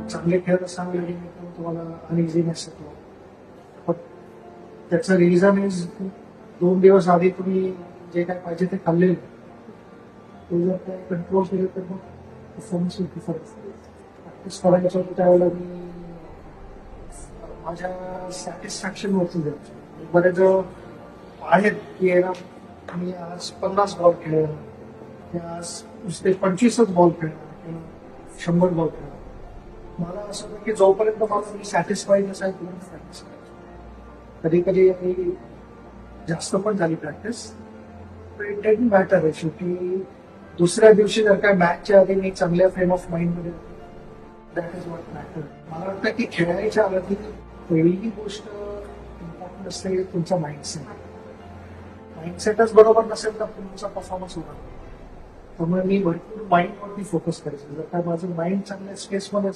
चांगले खेळत असताना तुम्हाला अनइझीनेस येतो. पण त्याचं रिझन इज 2 दिवस आधी तुम्ही जे काय पाहिजे ते खाल्लेलं, ते जर काय कंट्रोल केलं तर मग परफॉर्मन्स होती. प्रॅक्टिस करायचं होतं त्यावेळेला मी माझ्या सॅटिस्फॅक्शन वरती जायचो. बरेच आहेत की आहे ना, मी आज 50 बॉल खेळणार, मी आज नुसते 25च बॉल खेळणार किंवा 100 बॉल खेळणार. मला असं होतं की जोपर्यंत मला मी सॅटिस्फाईड नसाय तोपर्यंत प्रॅक्टिस करायचो. कधी कधी मी जास्त पण झाली प्रॅक्टिस, पण इट डझंट मॅटर आहे. शेवटी दुसऱ्या दिवशी जर काय मॅचच्या आधी मी चांगल्या फ्रेम ऑफ माइंड मध्ये, दॅट इज वॉट मॅटर. मला वाटतं की खेळायच्या आधी पहिली गोष्ट इम्पॉर्टंट असते तुमचा माइंडसेट. माइंडसेटच बरोबर नसेल तर तुमचा परफॉर्मन्स होणार नाही. त्यामुळे मी भरपूर माइंडवरती फोकस करायचो. जर काय माझं माइंड चांगल्या स्पेसमध्ये